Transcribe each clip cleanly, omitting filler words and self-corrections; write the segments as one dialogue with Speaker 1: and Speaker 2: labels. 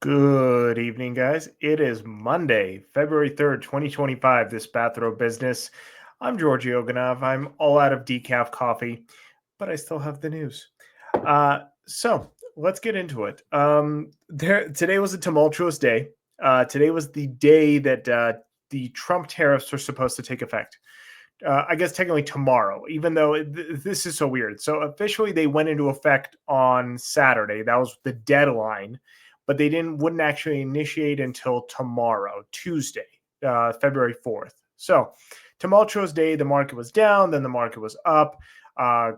Speaker 1: Good evening, guys. It is Monday, February 3rd, 2025. This Bathrobe business. I'm Georgi Oganov. I'm all out of decaf coffee, but I still have the news. So let's get into it. Today was a tumultuous day. Today was the day that the Trump tariffs are supposed to take effect. I guess technically tomorrow, even though this is so weird. So officially, they went into effect on Saturday. That was the deadline, but they wouldn't actually initiate until tomorrow, Tuesday, February 4th. So tumultuous day. The market was down, then the market was up.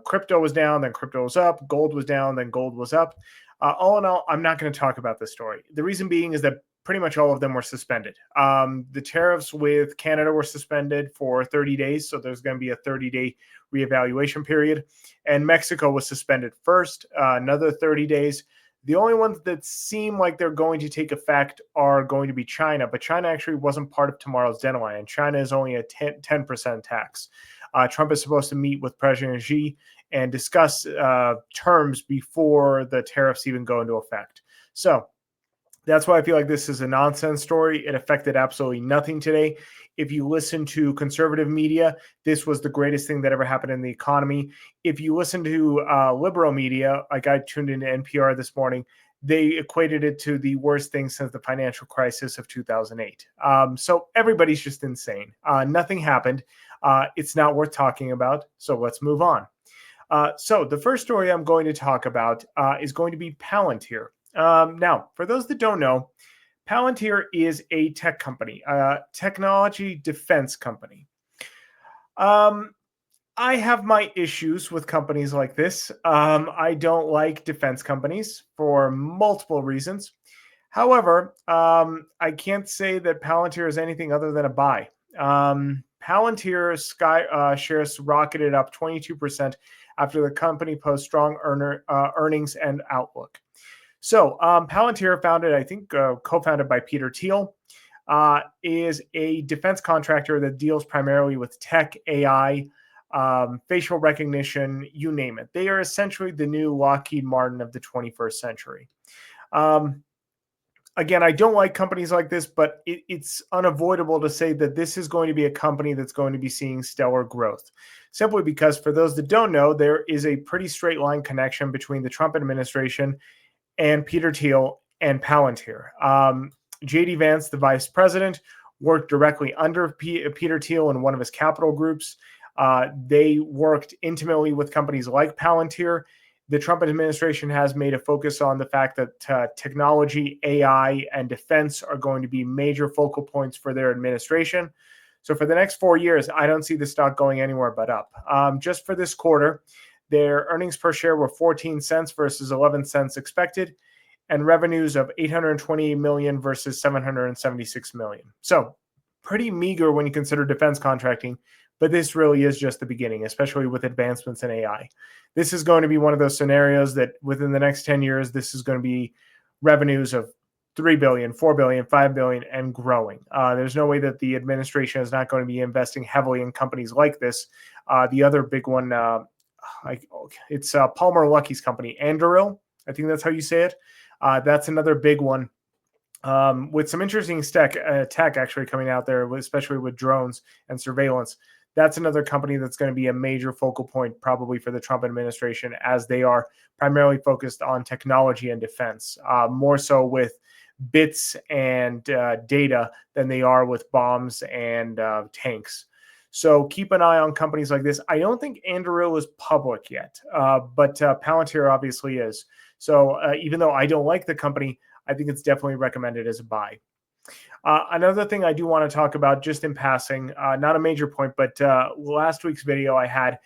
Speaker 1: Crypto was down, then crypto was up. Gold was down, then gold was up. All in all, I'm not going to talk about this story. The reason being is that pretty much all of them were suspended. The tariffs with Canada were suspended for 30 days. So there's going to be a 30-day reevaluation period. And Mexico was suspended first, another 30 days. The only ones that seem like they're going to take effect are going to be China. But China actually wasn't part of tomorrow's deadline. And China is only a 10% tax. Trump is supposed to meet with President Xi and discuss terms before the tariffs even go into effect. So that's why I feel like this is a nonsense story. It affected absolutely nothing today. If you listen to conservative media, this was the greatest thing that ever happened in the economy. If you listen to liberal media, like I tuned into NPR this morning, they equated it to the worst thing since the financial crisis of 2008. So everybody's just insane. Nothing happened. It's not worth talking about. So let's move on. So the first story I'm going to talk about is going to be Palantir. Now, for those that don't know, Palantir is a tech company, a technology defense company. I have my issues with companies like this. I don't like defense companies for multiple reasons. However, I can't say that Palantir is anything other than a buy. Palantir shares rocketed up 22% after the company posted strong earnings and outlook. So Palantir, co-founded by Peter Thiel, is a defense contractor that deals primarily with tech, AI, facial recognition, you name it. They are essentially the new Lockheed Martin of the 21st century. Again, I don't like companies like this, but it's unavoidable to say that this is going to be a company that's going to be seeing stellar growth. Simply because, for those that don't know, there is a pretty straight line connection between the Trump administration and Peter Thiel and Palantir. J.D. Vance, the vice president, worked directly under Peter Thiel in one of his capital groups. They worked intimately with companies like Palantir. The Trump administration has made a focus on the fact that technology, AI, and defense are going to be major focal points for their administration. So for the next 4 years, I don't see the stock going anywhere but up. Just for this quarter, their earnings per share were 14 cents versus 11 cents expected, and revenues of $828 million versus $776 million. So pretty meager when you consider defense contracting, but this really is just the beginning, especially with advancements in AI. This is going to be one of those scenarios that within the next 10 years, this is going to be revenues of $3 billion, $4 billion, $5 billion, and growing. There's no way that the administration is not going to be investing heavily in companies like this. The other big one, it's Palmer Lucky's company, Anduril. I think that's how you say it. That's another big one with some interesting tech actually coming out there, especially with drones and surveillance. That's another company that's going to be a major focal point probably for the Trump administration, as they are primarily focused on technology and defense, more so with bits and data than they are with bombs and tanks. So keep an eye on companies like this. I don't think Anduril is public yet, but Palantir obviously is. So even though I don't like the company, I think it's definitely recommended as a buy. Another thing I do want to talk about just in passing, not a major point, but last week's video I had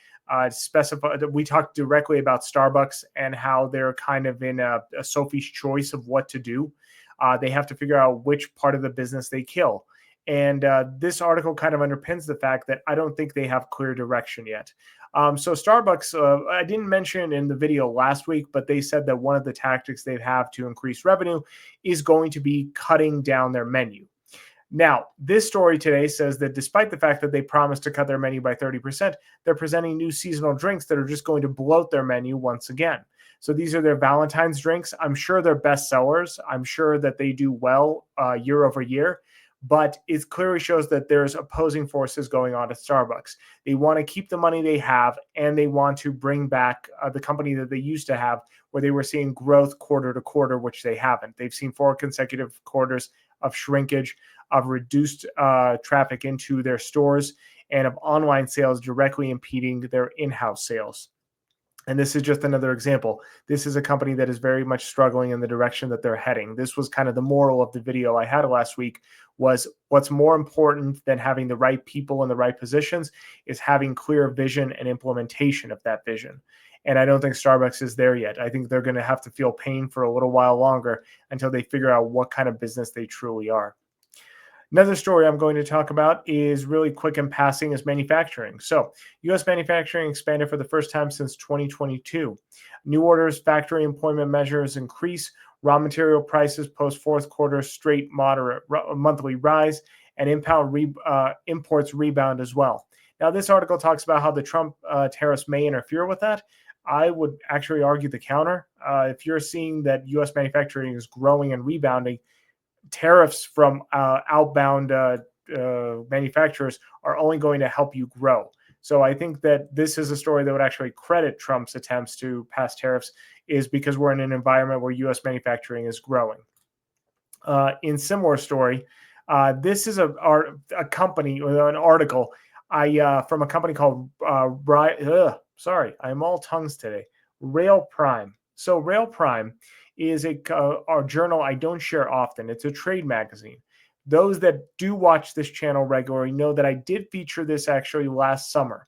Speaker 1: specified that we talked directly about Starbucks and how they're kind of in a Sophie's choice of what to do. They have to figure out which part of the business they kill. And this article kind of underpins the fact that I don't think they have clear direction yet. So Starbucks, I didn't mention in the video last week, but they said that one of the tactics they have to increase revenue is going to be cutting down their menu. Now, this story today says that despite the fact that they promised to cut their menu by 30%, they're presenting new seasonal drinks that are just going to bloat their menu once again. So these are their Valentine's drinks. I'm sure they're best sellers. I'm sure that they do well year over year, but it clearly shows that there's opposing forces going on at Starbucks. They want to keep the money they have, and they want to bring back the company that they used to have, where they were seeing growth quarter to quarter, which they haven't. They've seen 4 consecutive quarters of shrinkage, of reduced traffic into their stores, and of online sales directly impeding their in-house sales. And this is just another example. This is a company that is very much struggling in the direction that they're heading. This was kind of the moral of the video I had last week, was what's more important than having the right people in the right positions is having clear vision and implementation of that vision. And I don't think Starbucks is there yet. I think they're going to have to feel pain for a little while longer until they figure out what kind of business they truly are. Another story I'm going to talk about is really quick and passing is manufacturing. So U.S. manufacturing expanded for the first time since 2022. New orders, factory employment measures increase, raw material prices post fourth quarter straight moderate monthly rise, and imports rebound as well. Now, this article talks about how the Trump tariffs may interfere with that. I would actually argue the counter. If you're seeing that U.S. manufacturing is growing and rebounding, tariffs from outbound manufacturers are only going to help you grow. So I think that this is a story that would actually credit Trump's attempts to pass tariffs, is because we're in an environment where U.S. manufacturing is growing. In similar story, this is a company, or an article from a company called sorry, I'm all tongues today. Rail Prime. So Rail Prime is a journal I don't share often. It's a trade magazine. Those that do watch this channel regularly know that I did feature this actually last summer,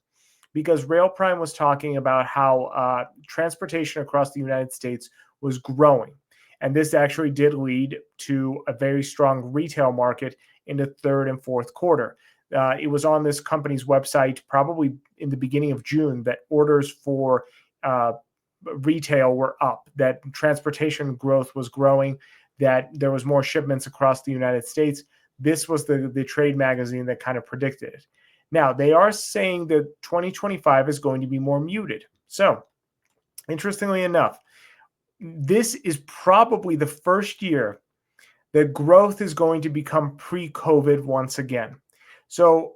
Speaker 1: because Rail Prime was talking about how transportation across the United States was growing. And this actually did lead to a very strong retail market in the third and fourth quarter. It was on this company's website probably in the beginning of June that orders for retail were up, that transportation growth was growing, that there was more shipments across the United States. This was the trade magazine that kind of predicted it. Now, they are saying that 2025 is going to be more muted. So, interestingly enough, this is probably the first year that growth is going to become pre-COVID once again. So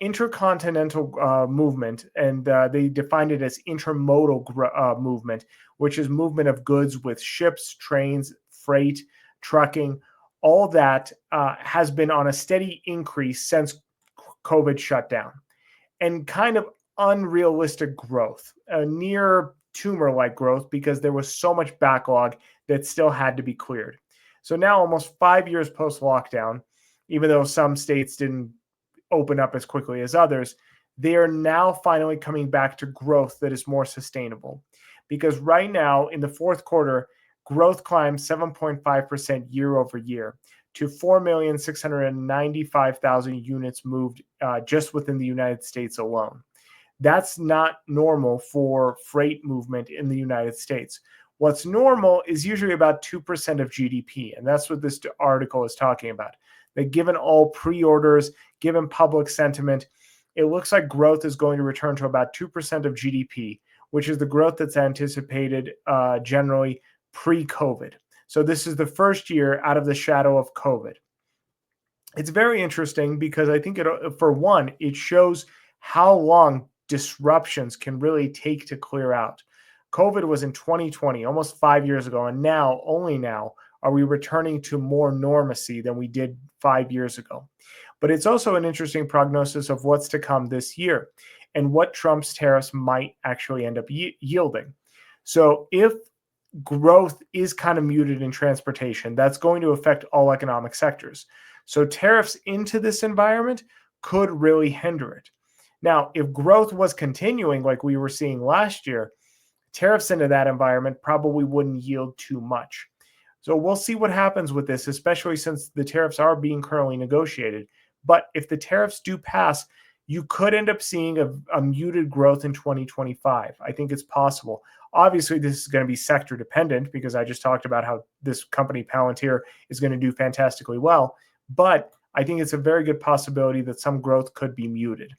Speaker 1: intercontinental movement, and they defined it as intermodal movement, which is movement of goods with ships, trains, freight, trucking, all that has been on a steady increase since COVID shut down, and kind of unrealistic growth, a near tumor-like growth, because there was so much backlog that still had to be cleared. So now, almost 5 years post-lockdown, even though some states didn't open up as quickly as others, they are now finally coming back to growth that is more sustainable. Because right now, in the fourth quarter, growth climbed 7.5% year over year to 4,695,000 units moved just within the United States alone. That's not normal for freight movement in the United States. What's normal is usually about 2% of GDP, and that's what this article is talking about. That given all pre-orders, given public sentiment, it looks like growth is going to return to about 2% of GDP, which is the growth that's anticipated generally pre-COVID. So this is the first year out of the shadow of COVID. It's very interesting because I think, for one, it shows how long disruptions can really take to clear out. COVID was in 2020, almost 5 years ago, and now, only now, are we returning to more normalcy than we did 5 years ago. But it's also an interesting prognosis of what's to come this year and what Trump's tariffs might actually end up yielding. So if growth is kind of muted in transportation, that's going to affect all economic sectors. So tariffs into this environment could really hinder it. Now, if growth was continuing like we were seeing last year, tariffs into that environment probably wouldn't yield too much. So we'll see what happens with this, especially since the tariffs are being currently negotiated. But if the tariffs do pass, you could end up seeing a muted growth in 2025. I think it's possible. Obviously, this is going to be sector dependent, because I just talked about how this company, Palantir, is going to do fantastically well. But I think it's a very good possibility that some growth could be muted.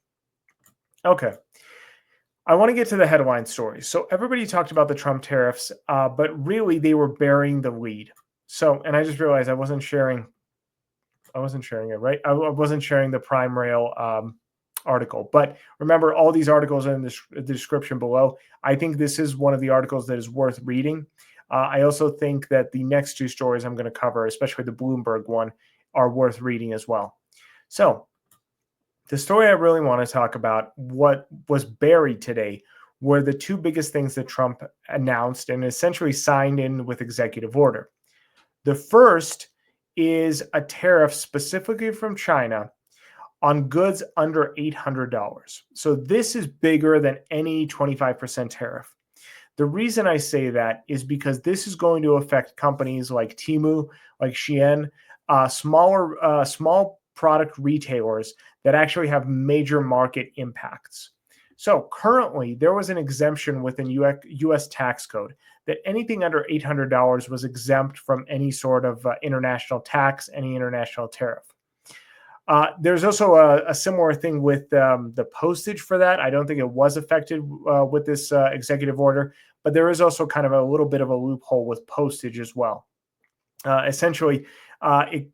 Speaker 1: Okay. I want to get to the headline story. So everybody talked about the Trump tariffs, but really they were burying the lead. So, and I just realized I wasn't sharing. I wasn't sharing it, right? I wasn't sharing the Prime Rail article. But remember, all these articles are in the description below. I think this is one of the articles that is worth reading. I also think that the next two stories I'm going to cover, especially the Bloomberg one, are worth reading as well. So the story I really want to talk about, what was buried today, were the two biggest things that Trump announced and essentially signed in with executive order. The first is a tariff specifically from China on goods under $800. So this is bigger than any 25% tariff. The reason I say that is because this is going to affect companies like Temu, like Shein, small product retailers that actually have major market impacts. So currently, there was an exemption within U.S. tax code that anything under $800 was exempt from any sort of international tax, any international tariff. There's also a similar thing with the postage for that. I don't think it was affected with this executive order, but there is also kind of a little bit of a loophole with postage as well. Essentially, the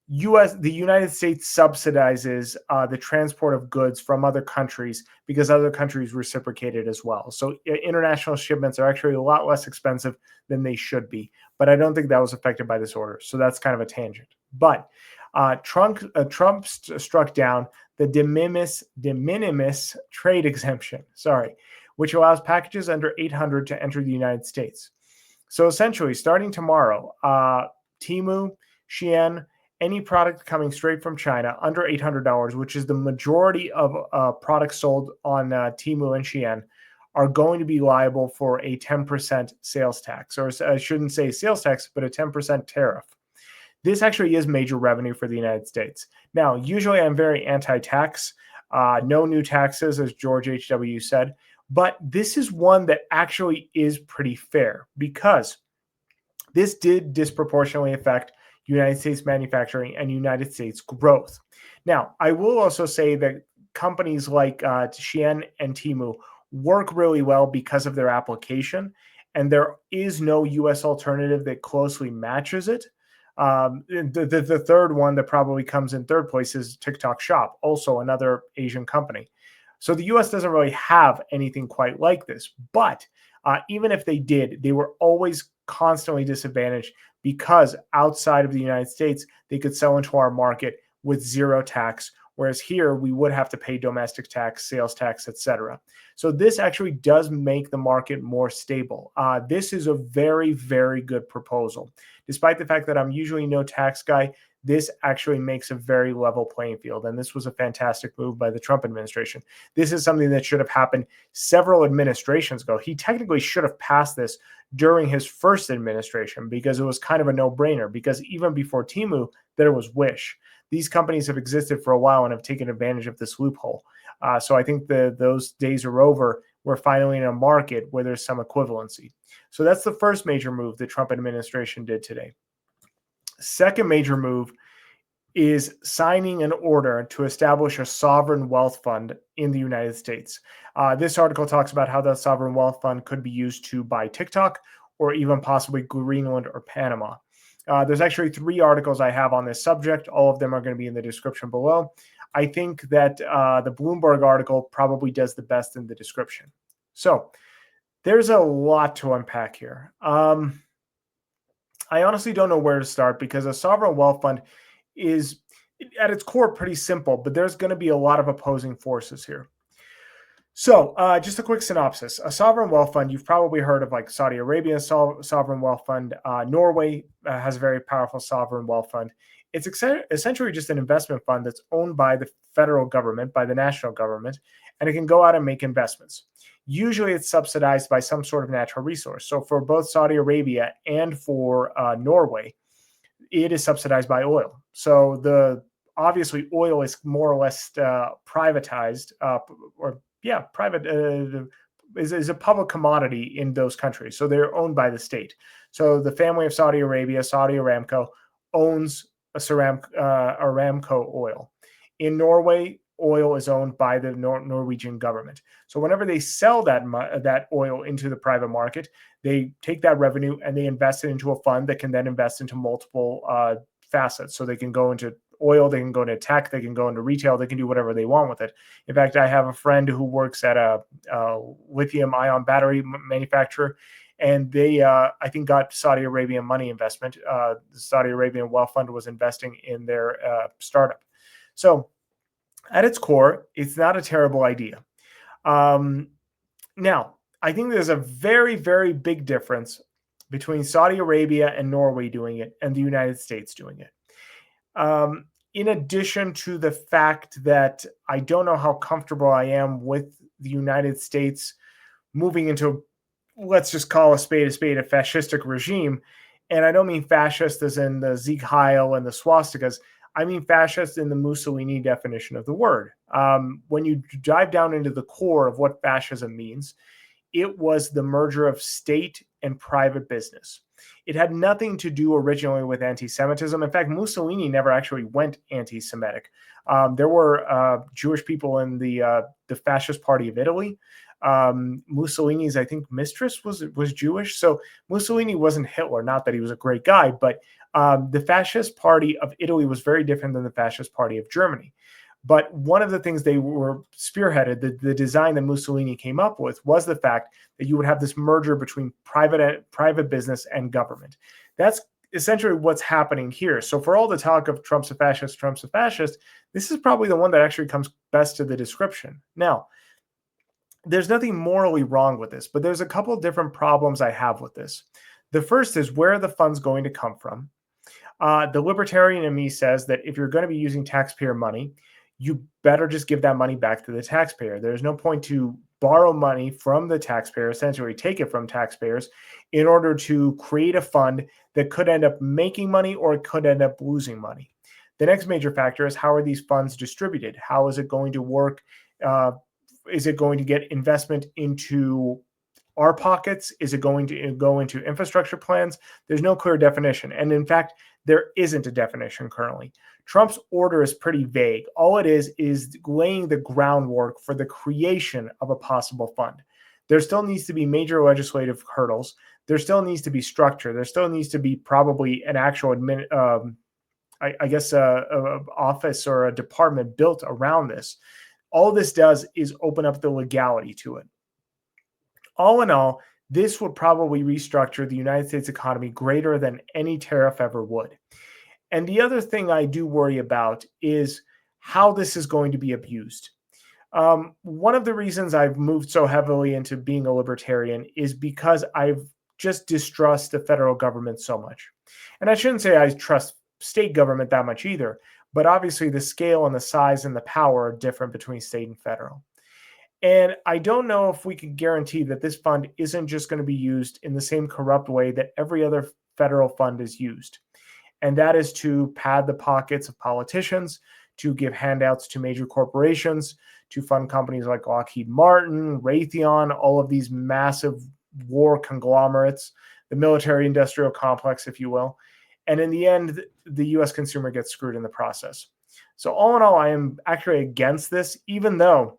Speaker 1: United States subsidizes the transport of goods from other countries because other countries reciprocate it as well. So international shipments are actually a lot less expensive than they should be. But I don't think that was affected by this order. So that's kind of a tangent. But Trump struck down the de minimis trade exemption, which allows packages under 800 to enter the United States. So essentially, starting tomorrow, Temu, Shein, any product coming straight from China under $800, which is the majority of products sold on Temu and Shein, are going to be liable for a 10% sales tax, or I shouldn't say sales tax, but a 10% tariff. This actually is major revenue for the United States. Now, usually I'm very anti-tax, no new taxes, as George H.W. said, but this is one that actually is pretty fair because this did disproportionately affect United States manufacturing and United States growth. Now, I will also say that companies like Shein and Temu work really well because of their application, and there is no U.S. alternative that closely matches it. The third one that probably comes in third place is TikTok Shop, also another Asian company. So the U.S. doesn't really have anything quite like this. But even if they did, they were always constantly disadvantaged because outside of the United States, they could sell into our market with zero tax, whereas here we would have to pay domestic tax, sales tax, etc. So this actually does make the market more stable. This is a very, very good proposal. Despite the fact that I'm usually no tax guy, this actually makes a very level playing field. And this was a fantastic move by the Trump administration. This is something that should have happened several administrations ago. He technically should have passed this during his first administration because it was kind of a no-brainer, because even before Temu, there was Wish. These companies have existed for a while and have taken advantage of this loophole. So I think those days are over. We're finally in a market where there's some equivalency. So that's the first major move the Trump administration did today. Second major move is signing an order to establish a sovereign wealth fund in the United States. This article talks about how the sovereign wealth fund could be used to buy TikTok or even possibly Greenland or Panama. There's actually 3 articles I have on this subject. All of them are going to be in the description below. I think that the Bloomberg article probably does the best in the description. So there's a lot to unpack here. I honestly don't know where to start because a sovereign wealth fund is at its core pretty simple, but there's going to be a lot of opposing forces here. So just a quick synopsis. A sovereign wealth fund, you've probably heard of like Saudi Arabia's sovereign wealth fund. Norway has a very powerful sovereign wealth fund. It's essentially just an investment fund that's owned by the federal government, by the national government, and it can go out and make investments. Usually it's subsidized by some sort of natural resource. So for both Saudi Arabia and for Norway, it is subsidized by oil. So obviously oil is more or less privatized, is a public commodity in those countries. So they're owned by the state. So the family of Saudi Arabia, Saudi Aramco, owns Aramco oil. In Norway, oil is owned by the Norwegian government. So whenever they sell that oil into the private market, they take that revenue and they invest it into a fund that can then invest into multiple facets. So they can go into oil, they can go into tech, they can go into retail, they can do whatever they want with it. In fact, I have a friend who works at a lithium-ion battery manufacturer, and they, I think, got Saudi Arabian money investment. The Saudi Arabian wealth fund was investing in their startup. So at its core, it's not a terrible idea. Now, I think there's a very, very big difference between Saudi Arabia and Norway doing it and the United States doing it. In addition to the fact that I don't know how comfortable I am with the United States moving into, let's just call a spade, a fascistic regime. And I don't mean fascist as in the Sieg Heil and the swastikas. I mean fascist in the Mussolini definition of the word. When you dive down into the core of what fascism means, it was the merger of state and private business. It had nothing to do originally with anti-Semitism. In fact, Mussolini never actually went anti-Semitic. There were Jewish people in the fascist party of Italy. Mussolini's, I think, mistress was Jewish. So Mussolini wasn't Hitler. Not that he was a great guy, but the fascist party of Italy was very different than the fascist party of Germany. But one of the things they were spearheaded, the design that Mussolini came up with, was the fact that you would have this merger between private business and government. That's essentially what's happening here. So for all the talk of Trump's a fascist, this is probably the one that actually comes best to the description. Now, there's nothing morally wrong with this, but there's a couple of different problems I have with this. The first is, where are the funds going to come from? The libertarian in me says that if you're going to be using taxpayer money, you better just give that money back to the taxpayer. There's no point to borrow money from the taxpayer, essentially take it from taxpayers, in order to create a fund that could end up making money or it could end up losing money. The next major factor is, how are these funds distributed? How is it going to work? Is it going to get investment into our pockets? Is it going to go into infrastructure plans? There's no clear definition. And in fact, there isn't a definition currently. Trump's order is pretty vague. All it is laying the groundwork for the creation of a possible fund. There still needs to be major legislative hurdles. There still needs to be structure. There still needs to be probably an actual office or a department built around this. All this does is open up the legality to it. All in all, this would probably restructure the United States economy greater than any tariff ever would. And the other thing I do worry about is how this is going to be abused. One of the reasons I've moved so heavily into being a libertarian is because I've just distrust the federal government so much. And I shouldn't say I trust state government that much either, but obviously the scale and the size and the power are different between state and federal. And I don't know if we can guarantee that this fund isn't just going to be used in the same corrupt way that every other federal fund is used. And that is to pad the pockets of politicians, to give handouts to major corporations, to fund companies like Lockheed Martin, Raytheon, all of these massive war conglomerates, the military-industrial complex, if you will. And in the end, the U.S. consumer gets screwed in the process. So all in all, I am actually against this, even though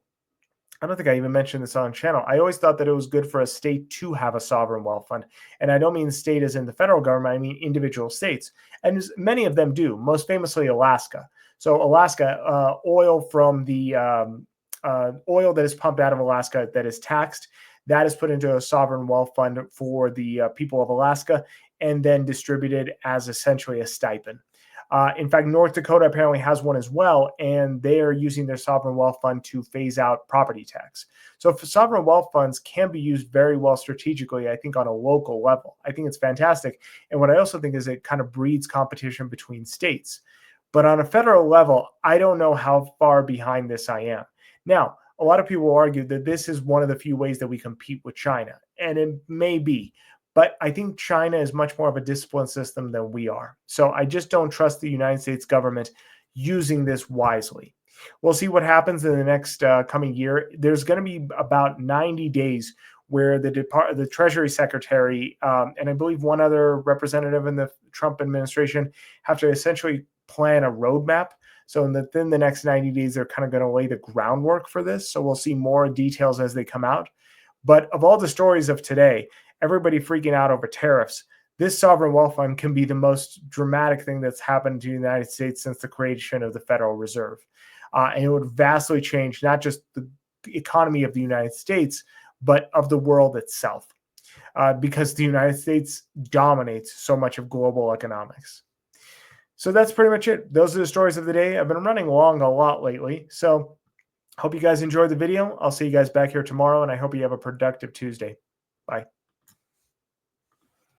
Speaker 1: I don't think I even mentioned this on channel. I always thought that it was good for a state to have a sovereign wealth fund. And I don't mean state as in the federal government, I mean individual states. And many of them do, most famously Alaska. So Alaska, oil from the oil that is pumped out of Alaska that is taxed, that is put into a sovereign wealth fund for the people of Alaska and then distributed as essentially a stipend. In fact, North Dakota apparently has one as well, and they are using their sovereign wealth fund to phase out property tax. So sovereign wealth funds can be used very well strategically, I think, on a local level. I think it's fantastic. And what I also think is it kind of breeds competition between states. But on a federal level, I don't know how far behind this I am. Now, a lot of people argue that this is one of the few ways that we compete with China, and it may be. But I think China is much more of a disciplined system than we are. So I just don't trust the United States government using this wisely. We'll see what happens in the next coming year. There's going to be about 90 days where the Treasury Secretary and I believe one other representative in the Trump administration have to essentially plan a roadmap So within the next 90 days, they're kind of going to lay the groundwork for this. So we'll see more details as they come out. But of all the stories of today, everybody freaking out over tariffs, this sovereign wealth fund can be the most dramatic thing that's happened to the United States since the creation of the Federal Reserve. And it would vastly change not just the economy of the United States, but of the world itself, because the United States dominates so much of global economics. So that's pretty much it. Those are the stories of the day. I've been running long a lot lately. So hope you guys enjoyed the video. I'll see you guys back here tomorrow, and I hope you have a productive Tuesday. Bye.